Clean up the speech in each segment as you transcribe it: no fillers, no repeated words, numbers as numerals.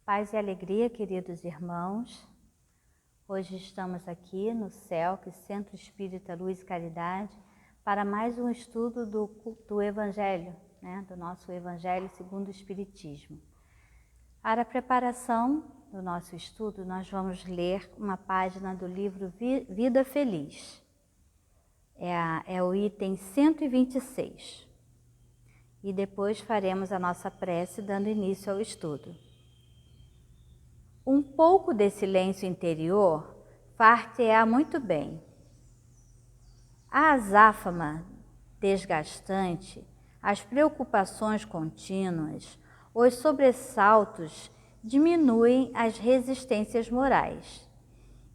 Paz e alegria, queridos irmãos. Hoje estamos aqui no CELC, Centro Espírita Luz e Caridade, para mais um estudo do Evangelho, do nosso Evangelho segundo o Espiritismo. Para a preparação do nosso estudo, nós vamos ler uma página do livro Vida Feliz. É o item 126. E depois faremos a nossa prece dando início ao estudo. Um pouco de silêncio interior far-te-á muito bem. A azáfama desgastante, as preocupações contínuas, os sobressaltos diminuem as resistências morais.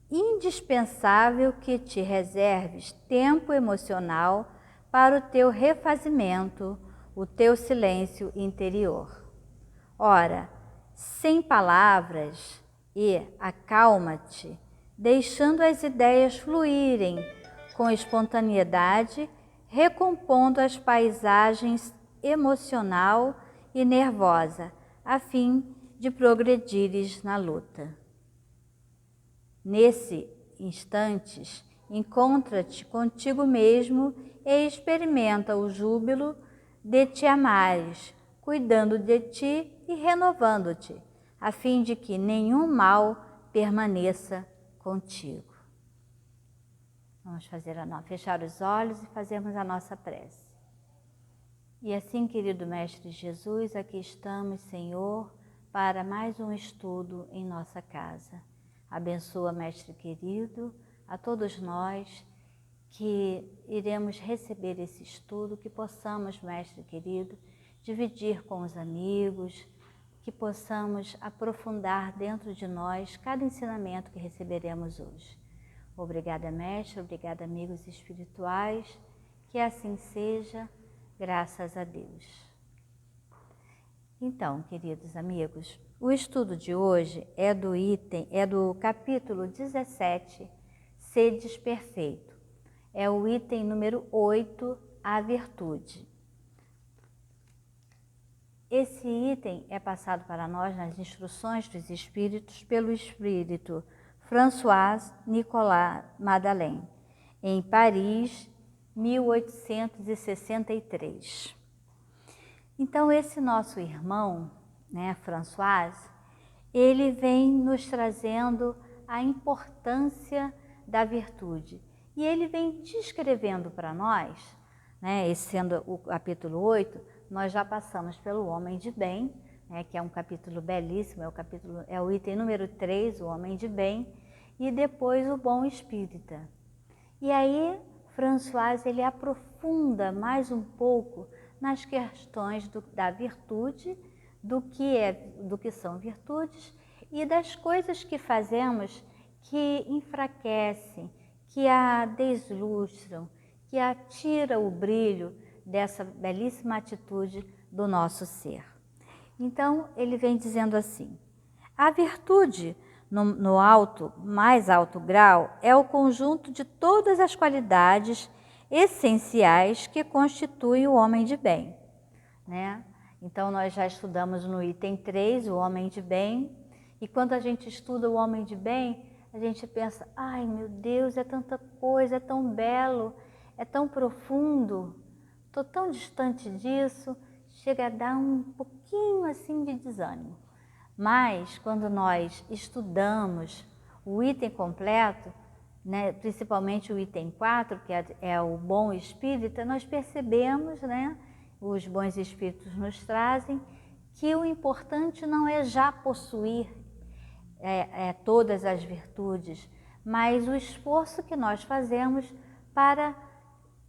Indispensável que te reserves tempo emocional para o teu refazimento, o teu silêncio interior. Ora, sem palavras e acalma-te, deixando as ideias fluírem com espontaneidade, recompondo as paisagens emocional e nervosa, a fim de progredires na luta. Nesse instantes, encontra-te contigo mesmo e experimenta o júbilo de te amares, cuidando de ti e renovando-te, a fim de que nenhum mal permaneça contigo. Vamos fechar os olhos e fazermos a nossa prece. E assim, querido Mestre Jesus, aqui estamos, Senhor, para mais um estudo em nossa casa. Abençoa, Mestre querido, a todos nós que iremos receber esse estudo, que possamos, Mestre querido, dividir com os amigos, que possamos aprofundar dentro de nós cada ensinamento que receberemos hoje. Obrigada, Mestre, obrigada, amigos espirituais, que assim seja, graças a Deus. Então, queridos amigos, o estudo de hoje é do capítulo 17, Sedes Perfeito. É o item número 8, a virtude. Esse item é passado para nós nas instruções dos Espíritos pelo Espírito François Nicolas Madeleine, em Paris, 1863. Então, esse nosso irmão, François, ele vem nos trazendo a importância da virtude. E ele vem descrevendo para nós, esse sendo o capítulo 8, nós já passamos pelo Homem de Bem, que é um capítulo belíssimo, é o item número 3, o Homem de Bem, e depois o Bom Espírita. E aí, François, ele aprofunda mais um pouco nas questões da virtude, do que são virtudes e das coisas que fazemos que enfraquecem, que a deslustram, que atira o brilho dessa belíssima atitude do nosso ser. Então, ele vem dizendo assim: a virtude, no mais alto grau, é o conjunto de todas as qualidades essenciais que constituem o homem de bem. Então, nós já estudamos no item 3, o homem de bem, e quando a gente estuda o homem de bem, a gente pensa, ai meu Deus, é tanta coisa, é tão belo, é tão profundo, estou tão distante disso, chega a dar um pouquinho assim de desânimo. Mas quando nós estudamos o item completo, principalmente o item 4, que é o bom espírita, nós percebemos, os bons espíritos nos trazem, que o importante não é já possuir todas as virtudes, mas o esforço que nós fazemos para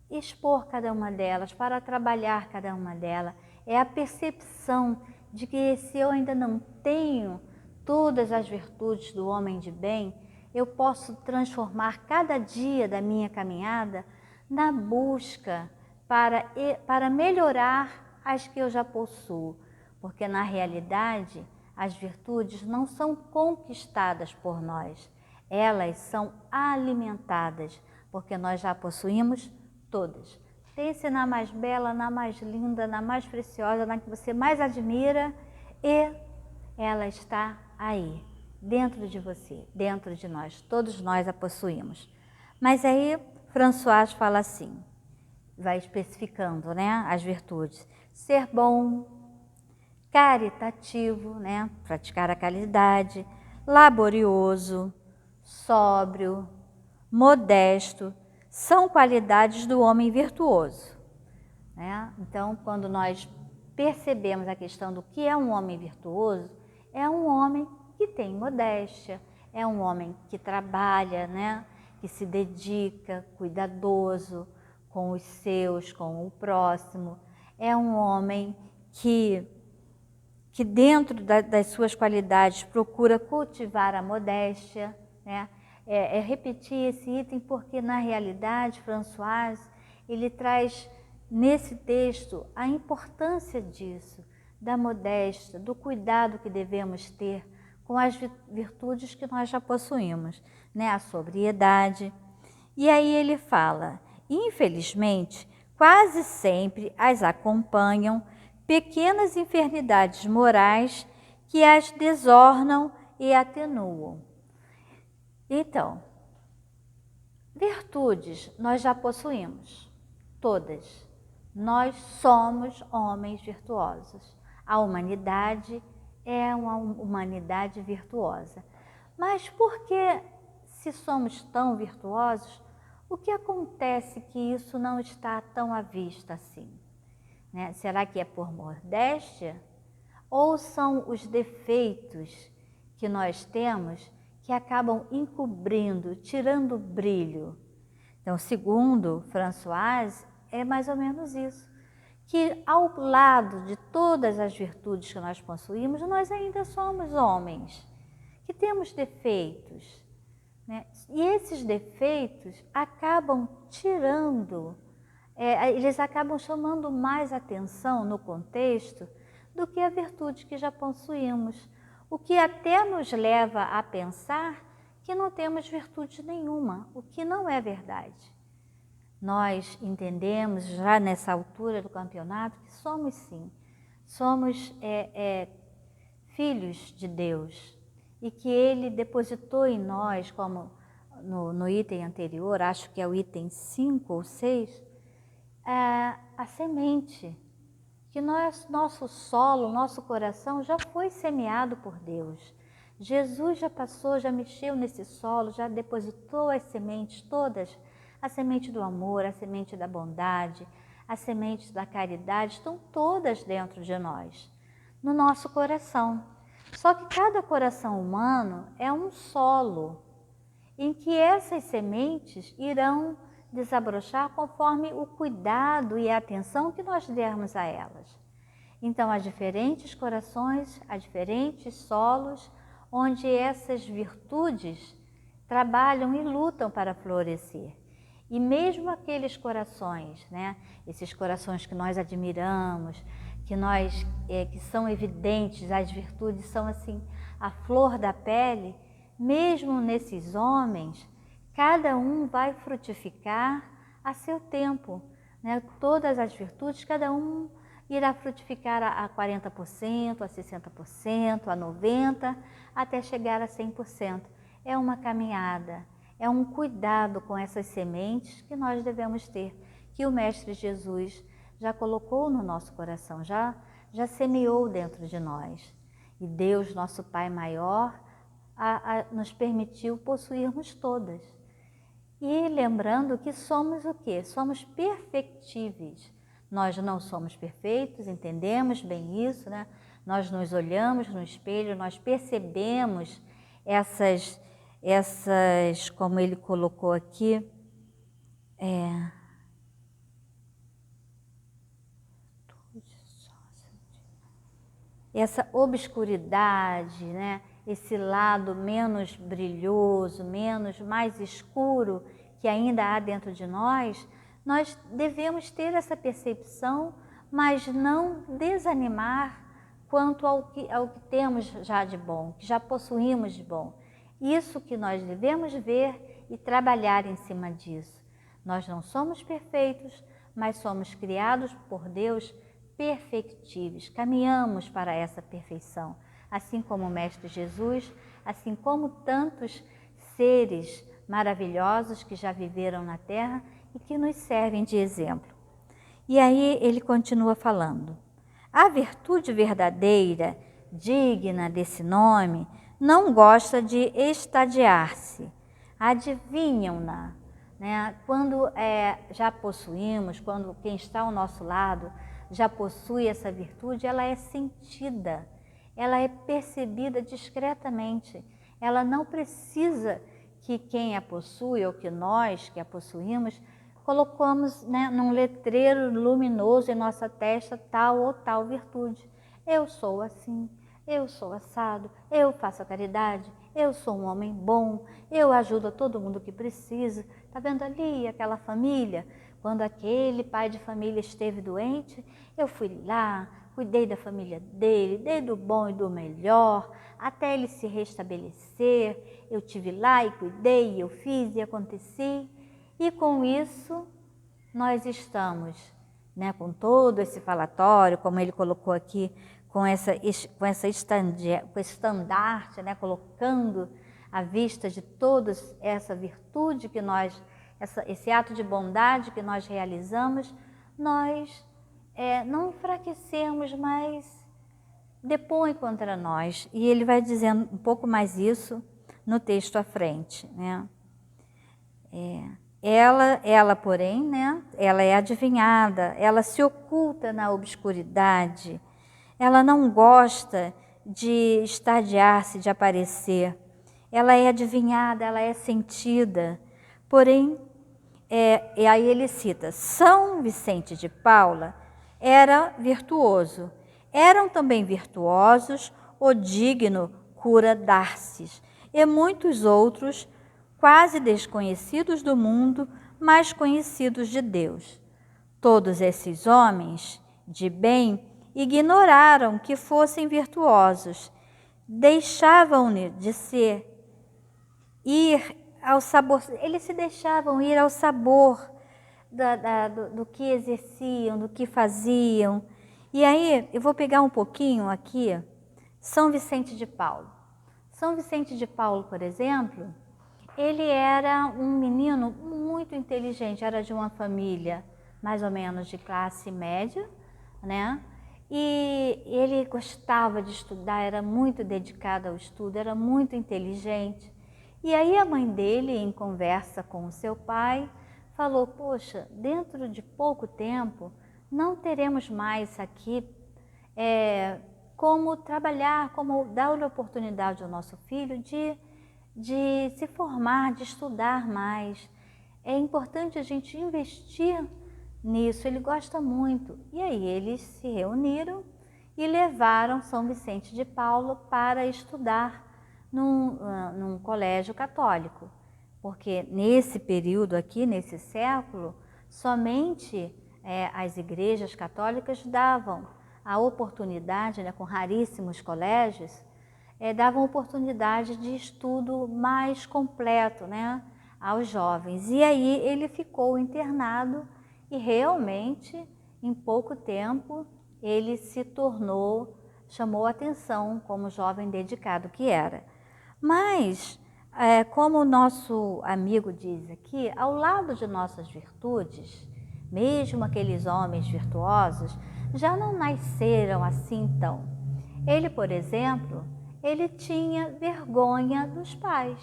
expor cada uma delas, para trabalhar cada uma delas. É a percepção de que se eu ainda não tenho todas as virtudes do homem de bem, eu posso transformar cada dia da minha caminhada na busca para melhorar as que eu já possuo, porque na realidade as virtudes não são conquistadas por nós, elas são alimentadas, porque nós já possuímos todas. Pense na mais bela, na mais linda, na mais preciosa, na que você mais admira, e ela está aí, dentro de você, dentro de nós, todos nós a possuímos. Mas aí François fala assim, vai especificando, né, as virtudes. Ser bom, caritativo, né, praticar a caridade, laborioso, sóbrio, modesto, são qualidades do homem virtuoso, né? Então, quando nós percebemos a questão do que é um homem virtuoso, é um homem que tem modéstia, é um homem que trabalha, né, que se dedica, cuidadoso com os seus, com o próximo, é um homem que dentro das suas qualidades procura cultivar a modéstia, né? Repetir esse item porque, na realidade, François, ele traz nesse texto a importância disso, da modéstia, do cuidado que devemos ter com as virtudes que nós já possuímos, né? A sobriedade. E aí ele fala, infelizmente, quase sempre as acompanham pequenas enfermidades morais que as desornam e atenuam. Então, virtudes nós já possuímos, todas. Nós somos homens virtuosos. A humanidade é uma humanidade virtuosa. Mas por que, se somos tão virtuosos, o que acontece que isso não está tão à vista assim? Né? Será que é por modéstia? Ou são os defeitos que nós temos que acabam encobrindo, tirando o brilho? Então, segundo François, é mais ou menos isso. Que ao lado de todas as virtudes que nós possuímos, nós ainda somos homens, que temos defeitos, né? E esses defeitos acabam tirando, eles acabam chamando mais atenção no contexto do que a virtude que já possuímos, o que até nos leva a pensar que não temos virtude nenhuma, o que não é verdade. Nós entendemos já nessa altura do campeonato que somos sim, somos filhos de Deus e que Ele depositou em nós, como no item anterior, acho que é o item 5 ou 6, a semente, que nosso solo, nosso coração já foi semeado por Deus. Jesus já passou, já mexeu nesse solo, já depositou as sementes todas, a semente do amor, a semente da bondade, as sementes da caridade, estão todas dentro de nós, no nosso coração. Só que cada coração humano é um solo, em que essas sementes irão desabrochar conforme o cuidado e a atenção que nós dermos a elas. Então, há diferentes corações, há diferentes solos, onde essas virtudes trabalham e lutam para florescer. E mesmo aqueles corações, né, esses corações que nós admiramos, que são evidentes, as virtudes são assim, a flor da pele, mesmo nesses homens, cada um vai frutificar a seu tempo, né? Todas as virtudes, cada um irá frutificar a 40%, a 60%, a 90%, até chegar a 100%. É uma caminhada, é um cuidado com essas sementes que nós devemos ter, que o Mestre Jesus já colocou no nosso coração, já semeou dentro de nós. E Deus, nosso Pai maior, nos permitiu possuirmos todas. E lembrando que somos o quê? Somos perfectíveis. Nós não somos perfeitos, entendemos bem isso, né? Nós nos olhamos no espelho, nós percebemos essas, como ele colocou aqui, essa obscuridade, né? Esse lado menos brilhoso, mais escuro que ainda há dentro de nós, nós devemos ter essa percepção, mas não desanimar quanto ao que temos já de bom, que já possuímos de bom. Isso que nós devemos ver e trabalhar em cima disso. Nós não somos perfeitos, mas somos criados por Deus perfectíveis, caminhamos para essa perfeição. assim como o Mestre Jesus, assim como tantos seres maravilhosos que já viveram na Terra e que nos servem de exemplo. E aí ele continua falando: a virtude verdadeira, digna desse nome, não gosta de estadiar-se, adivinham-na, né? Quando já possuímos, quando quem está ao nosso lado já possui essa virtude, ela é sentida, ela é percebida discretamente, ela não precisa que quem a possui ou que nós que a possuímos colocamos, né, num letreiro luminoso em nossa testa tal ou tal virtude. Eu sou assim, eu sou assado, eu faço a caridade, eu sou um homem bom, eu ajudo a todo mundo que precisa. Está vendo ali aquela família? Quando aquele pai de família esteve doente, eu fui lá, cuidei da família dele, dei do bom e do melhor, até ele se restabelecer. Eu tive lá e cuidei, eu fiz e aconteci. E com isso, nós estamos, né, com todo esse falatório, como ele colocou aqui, com esse estandarte, né, colocando à vista de todos essa virtude que nós, esse ato de bondade que nós realizamos, nós não enfraquecemos, mas depõe contra nós. E ele vai dizendo um pouco mais isso no texto à frente, né? Ela, porém, né, ela é adivinhada, ela se oculta na obscuridade, ela não gosta de estadiar-se, de aparecer, ela é adivinhada, ela é sentida, porém, e aí ele cita, São Vicente de Paula era virtuoso, eram também virtuosos o digno cura Darcis e muitos outros quase desconhecidos do mundo, mas conhecidos de Deus. Todos esses homens de bem ignoraram que fossem virtuosos, deixavam de ser, ir ao sabor, eles se deixavam ir ao sabor do que exerciam, do que faziam. E aí, eu vou pegar um pouquinho aqui, São Vicente de Paulo. São Vicente de Paulo, por exemplo, ele era um menino muito inteligente, era de uma família mais ou menos de classe média, né? E ele gostava de estudar, era muito dedicado ao estudo, era muito inteligente. E aí a mãe dele, em conversa com o seu pai, falou, poxa, dentro de pouco tempo não teremos mais aqui como trabalhar, como dar a oportunidade ao nosso filho de se formar, de estudar mais. É importante a gente investir nisso, ele gosta muito. E aí eles se reuniram e levaram São Vicente de Paulo para estudar num colégio católico. Porque nesse período aqui, nesse século, somente as igrejas católicas davam a oportunidade, né, com raríssimos colégios, davam oportunidade de estudo mais completo, né, aos jovens. E aí ele ficou internado e realmente, em pouco tempo, ele se tornou, chamou atenção como jovem dedicado que era. Mas, como o nosso amigo diz aqui, ao lado de nossas virtudes, mesmo aqueles homens virtuosos, já não nasceram assim tão. Ele, por exemplo, ele tinha vergonha dos pais.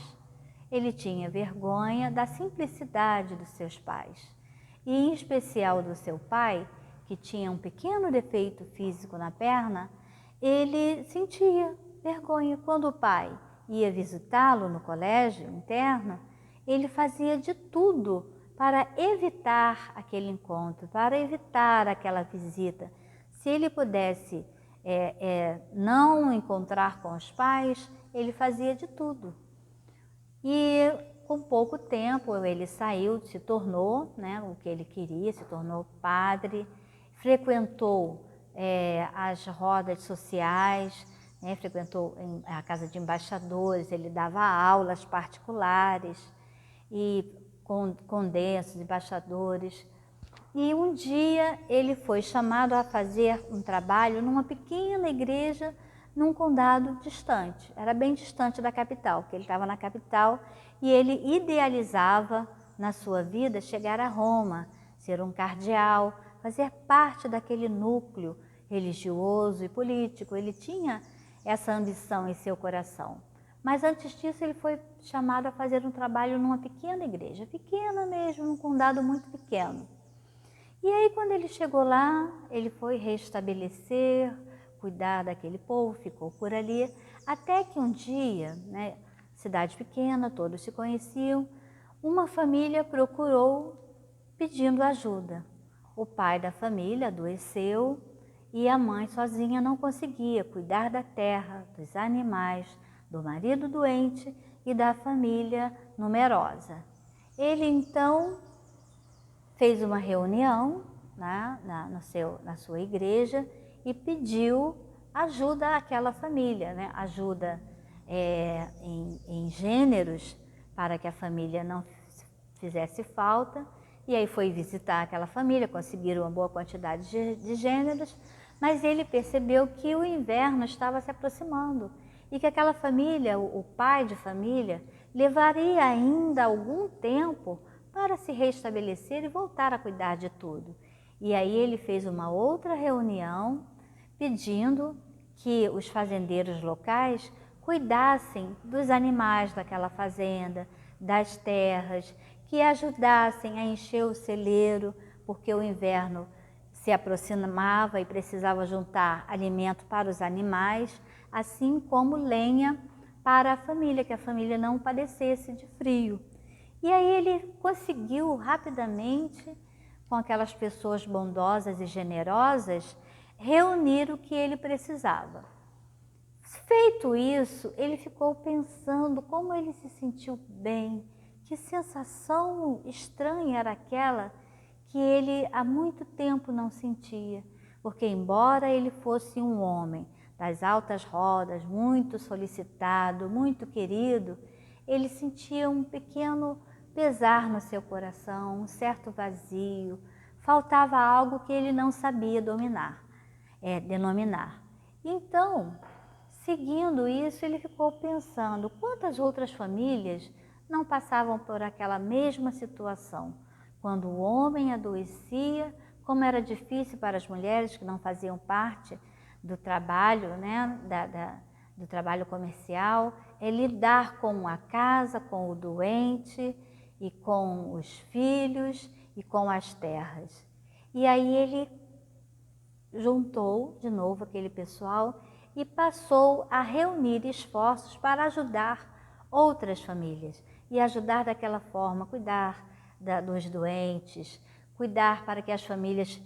Ele tinha vergonha da simplicidade dos seus pais. E em especial do seu pai, que tinha um pequeno defeito físico na perna, ele sentia vergonha. Quando o pai ia visitá-lo no colégio interno, ele fazia de tudo para evitar aquele encontro, para evitar aquela visita. Se ele pudesse não encontrar com os pais, ele fazia de tudo. E com pouco tempo ele saiu, se tornou, né, o que ele queria, se tornou padre, frequentou as rodas sociais, né, frequentou a casa de embaixadores, ele dava aulas particulares e condensos, embaixadores. E um dia ele foi chamado a fazer um trabalho numa pequena igreja num condado distante, era bem distante da capital, porque ele estava na capital e ele idealizava na sua vida chegar a Roma, ser um cardeal, fazer parte daquele núcleo religioso e político. Ele tinha essa ambição em seu coração. Mas antes disso ele foi chamado a fazer um trabalho numa pequena igreja, pequena mesmo, num condado muito pequeno. E aí quando ele chegou lá, ele foi restabelecer, cuidar daquele povo, ficou por ali, até que um dia, né, cidade pequena, todos se conheciam, uma família procurou pedindo ajuda. O pai da família adoeceu e a mãe sozinha não conseguia cuidar da terra, dos animais, do marido doente e da família numerosa. Ele então fez uma reunião, né, na sua igreja e pediu ajuda àquela família, né, ajuda em gêneros para que a família não fizesse falta. E aí foi visitar aquela família, conseguiram uma boa quantidade de gêneros, mas ele percebeu que o inverno estava se aproximando e que aquela família, o pai de família, levaria ainda algum tempo para se restabelecer e voltar a cuidar de tudo. E aí ele fez uma outra reunião pedindo que os fazendeiros locais cuidassem dos animais daquela fazenda, das terras, que ajudassem a encher o celeiro, porque o inverno se aproximava e precisava juntar alimento para os animais, assim como lenha para a família, que a família não padecesse de frio. E aí ele conseguiu rapidamente, com aquelas pessoas bondosas e generosas, reunir o que ele precisava. Feito isso, ele ficou pensando como ele se sentiu bem, que sensação estranha era aquela que ele há muito tempo não sentia, porque embora ele fosse um homem das altas rodas, muito solicitado, muito querido, ele sentia um pequeno pesar no seu coração, um certo vazio, faltava algo que ele não sabia denominar. Então, seguindo isso, ele ficou pensando quantas outras famílias não passavam por aquela mesma situação. Quando o homem adoecia, como era difícil para as mulheres que não faziam parte do trabalho, né, do trabalho comercial, lidar com a casa, com o doente e com os filhos e com as terras. E aí ele juntou de novo aquele pessoal e passou a reunir esforços para ajudar outras famílias e ajudar daquela forma, cuidar dos doentes, cuidar para que as famílias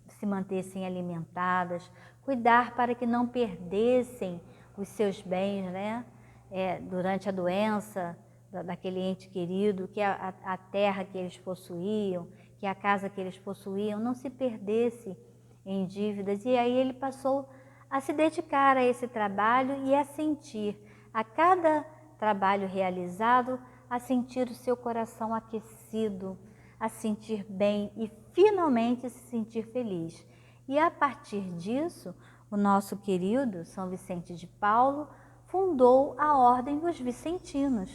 se mantessem alimentadas, cuidar para que não perdessem os seus bens, né, durante a doença daquele ente querido, que a terra que eles possuíam, que a casa que eles possuíam não se perdesse em dívidas. E aí ele passou a se dedicar a esse trabalho e a sentir, a cada trabalho realizado, a sentir o seu coração aquecido, a sentir bem e finalmente se sentir feliz. E a partir disso, o nosso querido São Vicente de Paulo fundou a Ordem dos Vicentinos,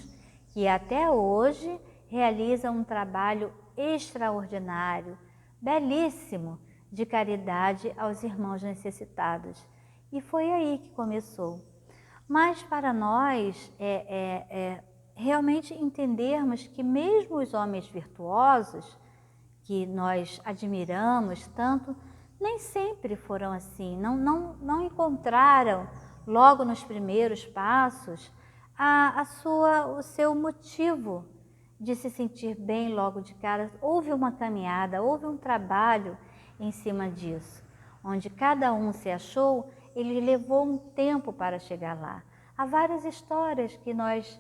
que até hoje realiza um trabalho extraordinário, belíssimo, de caridade aos irmãos necessitados. E foi aí que começou. Mas para nós, realmente entendermos que mesmo os homens virtuosos, que nós admiramos tanto, nem sempre foram assim, não encontraram logo nos primeiros passos o seu motivo de se sentir bem logo de cara. Houve uma caminhada, houve um trabalho em cima disso, onde cada um se achou, ele levou um tempo para chegar lá. Há várias histórias que nós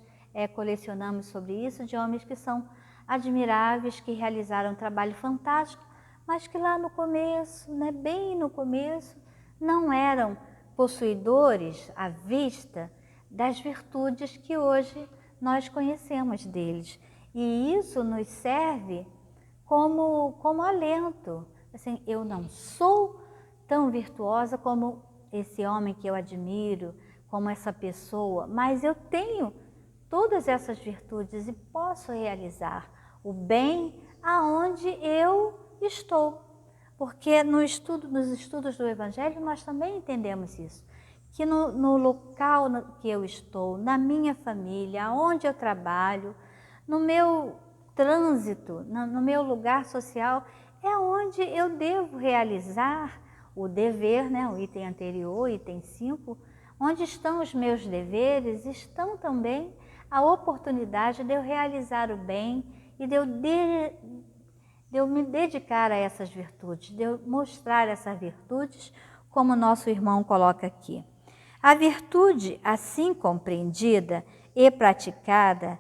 colecionamos sobre isso, de homens que são admiráveis, que realizaram um trabalho fantástico, mas que lá no começo, né, bem no começo, não eram possuidores à vista das virtudes que hoje nós conhecemos deles. E isso nos serve como alento. Assim, eu não sou tão virtuosa como esse homem que eu admiro, como essa pessoa, mas eu tenho todas essas virtudes e posso realizar o bem aonde eu estou. Porque nos estudos do Evangelho nós também entendemos isso, que no local que eu estou, na minha família, onde eu trabalho, no meu trânsito, no meu lugar social, é onde eu devo realizar o dever, né? O item anterior, item 5, onde estão os meus deveres, estão também a oportunidade de eu realizar o bem e de eu me dedicar a essas virtudes, de eu mostrar essas virtudes, como nosso irmão coloca aqui. A virtude, assim compreendida e praticada,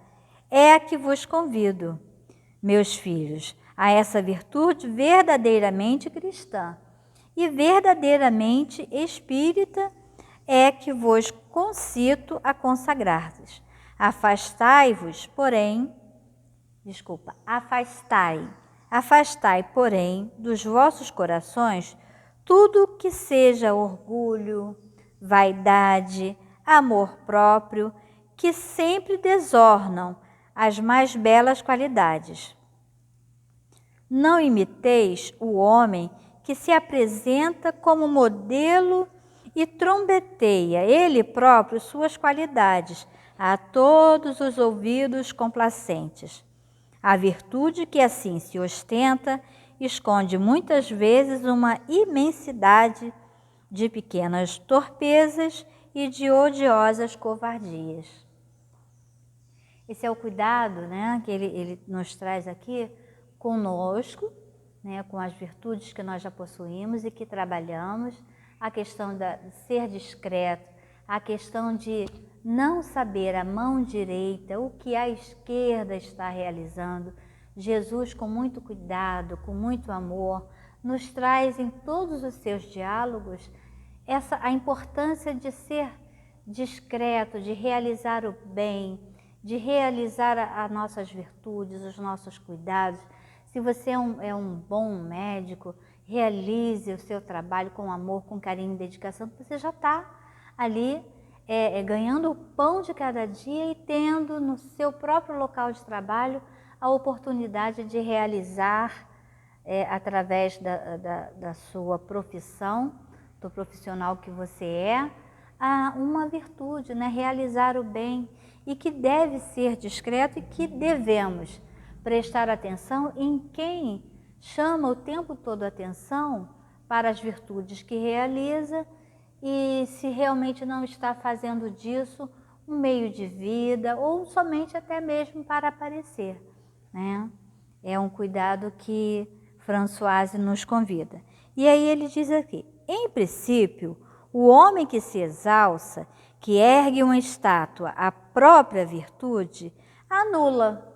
é a que vos convido, meus filhos, a essa virtude verdadeiramente cristã e verdadeiramente espírita é que vos concito a consagrar-vos. Afastai, porém, dos vossos corações tudo que seja orgulho, vaidade, amor próprio, que sempre desornam as mais belas qualidades. Não imiteis o homem que se apresenta como modelo e trombeteia ele próprio suas qualidades a todos os ouvidos complacentes. A virtude que assim se ostenta esconde muitas vezes uma imensidade de pequenas torpezas e de odiosas covardias. Esse é o cuidado, né, que ele nos traz aqui conosco, né, com as virtudes que nós já possuímos e que trabalhamos, a questão de ser discreto, a questão de não saber a mão direita o que a esquerda está realizando. Jesus, com muito cuidado, com muito amor, nos traz em todos os seus diálogos a importância de ser discreto, de realizar o bem, de realizar as nossas virtudes, os nossos cuidados. Se você é um bom médico, realize o seu trabalho com amor, com carinho e dedicação, você já está ali ganhando o pão de cada dia e tendo no seu próprio local de trabalho a oportunidade de realizar, através da sua profissão, do profissional que você é, uma virtude, né? Realizar o bem, e que deve ser discreto e que devemos prestar atenção em quem chama o tempo todo atenção para as virtudes que realiza e se realmente não está fazendo disso um meio de vida ou somente até mesmo para aparecer, né? É um cuidado que Françoise nos convida. E aí ele diz aqui, em princípio, o homem que se exalça, que ergue uma estátua à própria virtude, anula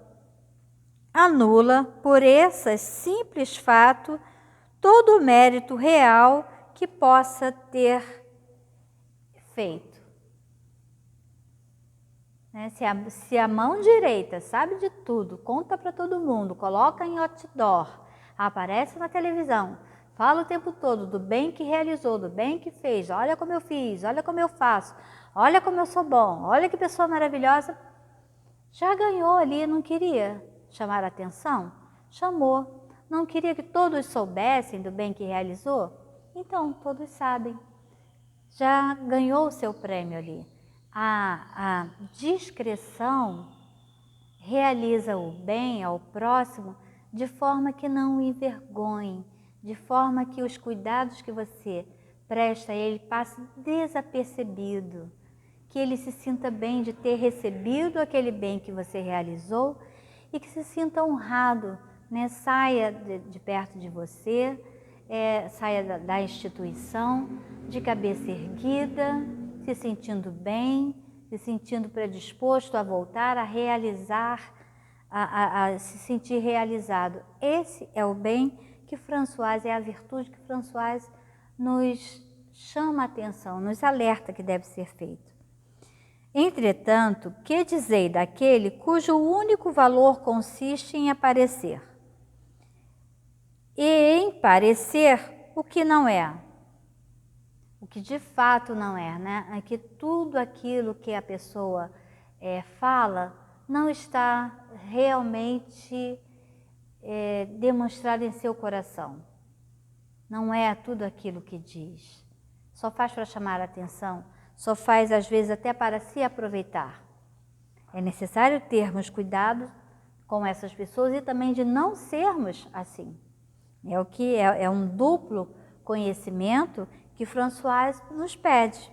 por esse simples fato todo o mérito real que possa ter feito. Né? Se a mão direita sabe de tudo, conta para todo mundo, coloca em outdoor, aparece na televisão, fala o tempo todo do bem que realizou, do bem que fez, olha como eu fiz, olha como eu faço, olha como eu sou bom, olha que pessoa maravilhosa, já ganhou ali, não queria chamar a atenção? Chamou. Não queria que todos soubessem do bem que realizou? Então, todos sabem. Já ganhou o seu prêmio ali. A discrição realiza o bem ao próximo de forma que não o envergonhe, de forma que os cuidados que você presta a ele passem desapercebido, que ele se sinta bem de ter recebido aquele bem que você realizou e que se sinta honrado, né? Saia de perto de você, saia da instituição de cabeça erguida, se sentindo bem, se sentindo predisposto a voltar a realizar, a se sentir realizado. Esse é o bem que Françoise, é a virtude que Françoise nos chama a atenção, nos alerta que deve ser feito. Entretanto, que dizei daquele cujo único valor consiste em aparecer? E em parecer o que não é. o que de fato não é, né? É que tudo aquilo que a pessoa fala não está realmente demonstrado em seu coração. Não é tudo aquilo que diz. Só faz para chamar a atenção, só faz às vezes até para se aproveitar. É necessário termos cuidado com essas pessoas e também de não sermos assim. É o que é um duplo conhecimento que Françoise nos pede.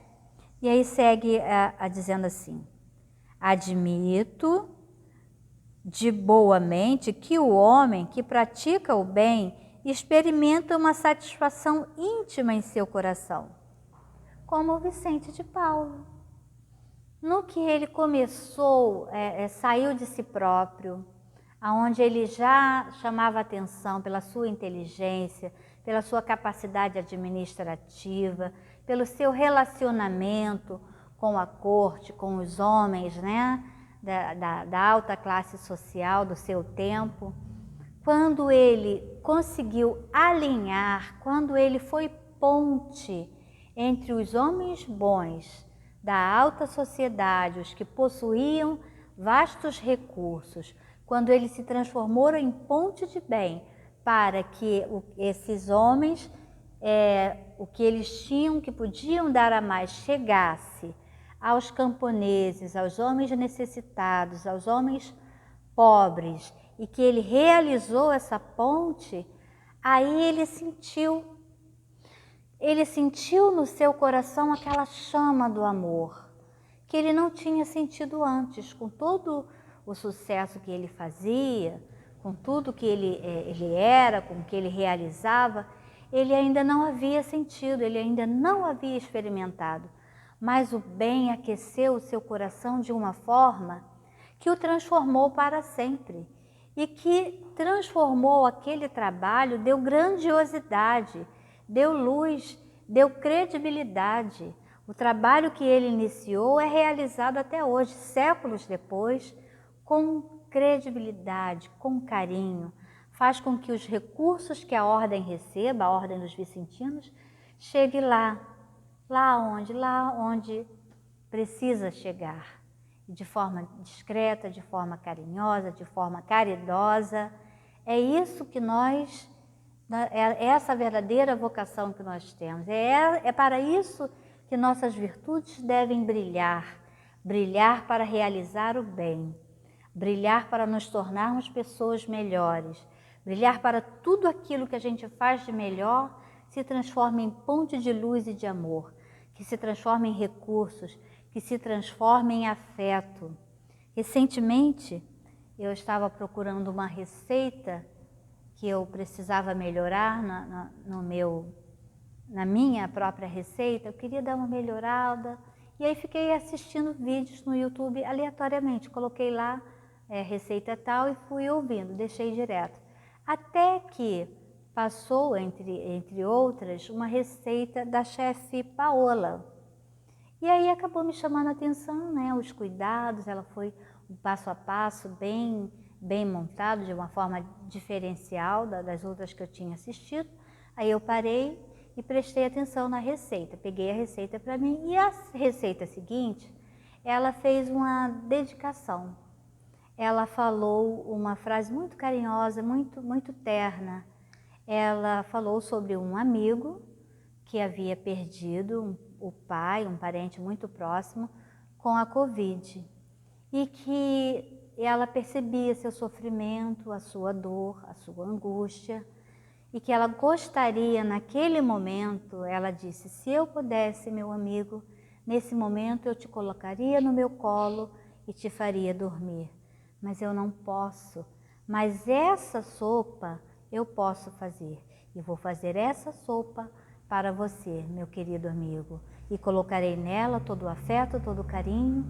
E aí segue dizendo assim: admito de boa mente que o homem que pratica o bem experimenta uma satisfação íntima em seu coração, como o Vicente de Paulo. No que ele começou, saiu de si próprio, aonde ele já chamava atenção pela sua inteligência, pela sua capacidade administrativa, pelo seu relacionamento com a corte, com os homens, né, da alta classe social do seu tempo. Quando ele conseguiu alinhar, quando ele foi ponte entre os homens bons da alta sociedade, os que possuíam vastos recursos, quando ele se transformou em ponte de bem para que esses homens, o que eles tinham, que podiam dar a mais, chegasse aos camponeses, aos homens necessitados, aos homens pobres, e que ele realizou essa ponte, aí ele sentiu no seu coração aquela chama do amor, que ele não tinha sentido antes, com todo o sucesso que ele fazia, com tudo que ele era, com o que ele realizava, ele ainda não havia sentido, ele ainda não havia experimentado. Mas o bem aqueceu o seu coração de uma forma que o transformou para sempre e que transformou aquele trabalho, deu grandiosidade, deu luz, deu credibilidade. O trabalho que ele iniciou é realizado até hoje, séculos depois, com credibilidade, com carinho. Faz com que os recursos que a ordem receba, a ordem dos vicentinos, chegue lá onde precisa chegar. De forma discreta, de forma carinhosa, de forma caridosa. É isso que é essa verdadeira vocação que nós temos. É para isso que nossas virtudes devem brilhar. Brilhar para realizar o bem. Brilhar para nos tornarmos pessoas melhores. Brilhar para tudo aquilo que a gente faz de melhor se transforme em ponte de luz e de amor. Que se transforme em recursos, que se transforme em afeto. Recentemente, eu estava procurando uma receita que eu precisava melhorar na minha própria receita. Eu queria dar uma melhorada e aí fiquei assistindo vídeos no YouTube aleatoriamente. Coloquei lá receita tal e fui ouvindo, deixei direto. Até que passou, entre outras, uma receita da chefe Paola. E aí acabou me chamando a atenção, né? Os cuidados, ela foi um passo a passo bem montado, de uma forma diferencial das outras que eu tinha assistido. Aí eu parei e prestei atenção na receita, peguei a receita para mim. E a receita seguinte, ela fez uma dedicação. Ela falou uma frase muito carinhosa, muito terna. Ela falou sobre um amigo que havia perdido o pai, um parente muito próximo, com a Covid. E que ela percebia seu sofrimento, a sua dor, a sua angústia, e que ela gostaria, naquele momento, ela disse, se eu pudesse, meu amigo, nesse momento eu te colocaria no meu colo e te faria dormir. Mas eu não posso. Mas essa sopa eu posso fazer. E vou fazer essa sopa para você, meu querido amigo. E colocarei nela todo o afeto, todo o carinho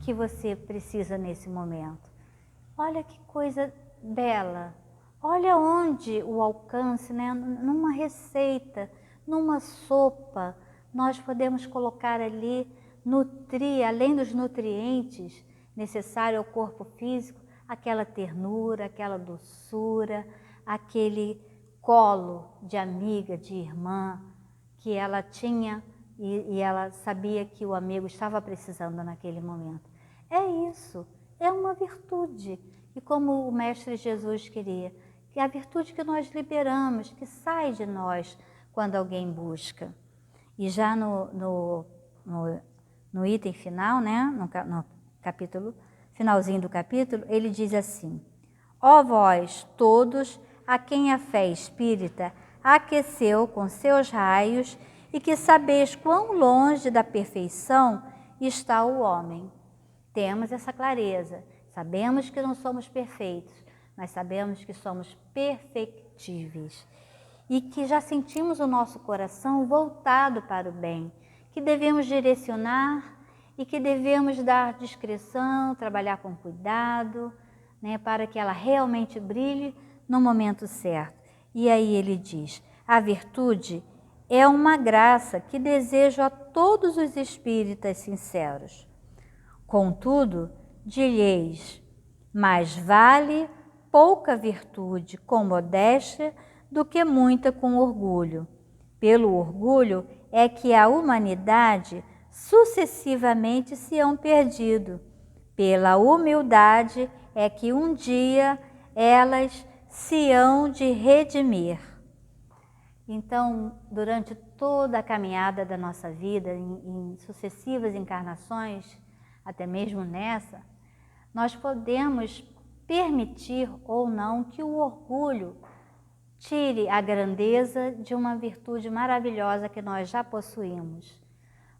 que você precisa nesse momento. Olha que coisa bela. Olha onde o alcance, né? Numa receita, numa sopa, nós podemos colocar ali, nutrir, além dos nutrientes necessários ao corpo físico, aquela ternura, aquela doçura, aquele colo de amiga, de irmã, que ela tinha e ela sabia que o amigo estava precisando naquele momento. É isso, é uma virtude. E como o Mestre Jesus queria, que é a virtude que nós liberamos, que sai de nós quando alguém busca. E já no item final, né, no capítulo, finalzinho do capítulo, ele diz assim: ó vós todos a quem a fé espírita aqueceu com seus raios e que sabeis quão longe da perfeição está o homem. Temos essa clareza, sabemos que não somos perfeitos, mas sabemos que somos perfectíveis e que já sentimos o nosso coração voltado para o bem, que devemos direcionar e que devemos dar discrição, trabalhar com cuidado, né, para que ela realmente brilhe no momento certo. E aí ele diz: a virtude é uma graça que desejo a todos os espíritas sinceros. Contudo, direis, mais vale pouca virtude com modéstia do que muita com orgulho. Pelo orgulho é que a humanidade sucessivamente se hão perdido. Pela humildade é que um dia elas se hão de redimir. Então, durante toda a caminhada da nossa vida, em sucessivas encarnações, até mesmo nessa, nós podemos permitir ou não que o orgulho tire a grandeza de uma virtude maravilhosa que nós já possuímos.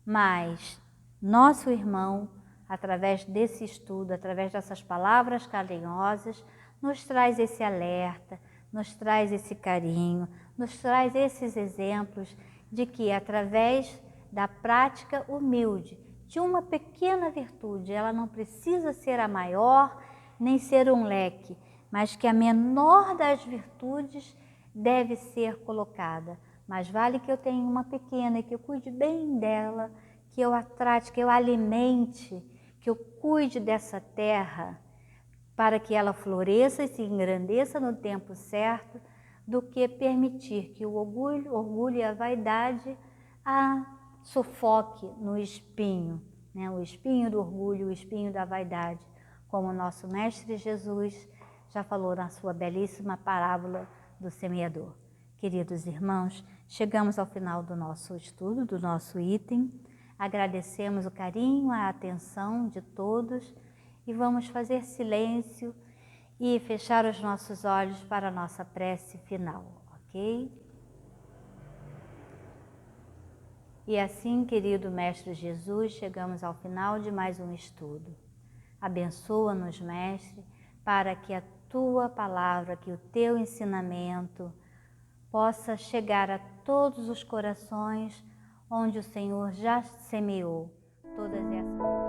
Mas nosso irmão, através desse estudo, através dessas palavras carinhosas, nos traz esse alerta, nos traz esse carinho, nos traz esses exemplos de que através da prática humilde de uma pequena virtude, ela não precisa ser a maior, nem ser um leque, mas que a menor das virtudes deve ser colocada. Mas vale que eu tenha uma pequena e que eu cuide bem dela, que eu a trate, que eu alimente, que eu cuide dessa terra para que ela floresça e se engrandeça no tempo certo, do que permitir que o orgulho e a vaidade a sufoque no espinho, né? O espinho do orgulho, o espinho da vaidade, como o nosso Mestre Jesus já falou na sua belíssima parábola do semeador. Queridos irmãos, chegamos ao final do nosso estudo, do nosso item. Agradecemos o carinho, a atenção de todos e vamos fazer silêncio e fechar os nossos olhos para a nossa prece final, ok? E assim, querido Mestre Jesus, chegamos ao final de mais um estudo. Abençoa-nos, Mestre, para que a Tua palavra, que o Teu ensinamento possa chegar a todos os corações onde o Senhor já semeou todas essas